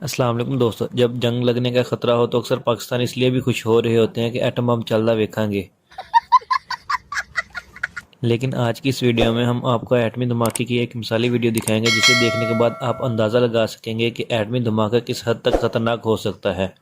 अस्सलाम वालेकुम दोस्तों। जब जंग लगने का खतरा हो तो अक्सर पाकिस्तान इसलिए भी खुश हो रहे होते हैं कि एटम बम चलता वेखांगे। लेकिन आज की इस वीडियो में हम आपको एटमी धमाके की एक मिसाली वीडियो दिखाएंगे जिसे देखने के बाद आप अंदाज़ा लगा सकेंगे कि एटमी धमाका किस हद तक खतरनाक हो सकता है।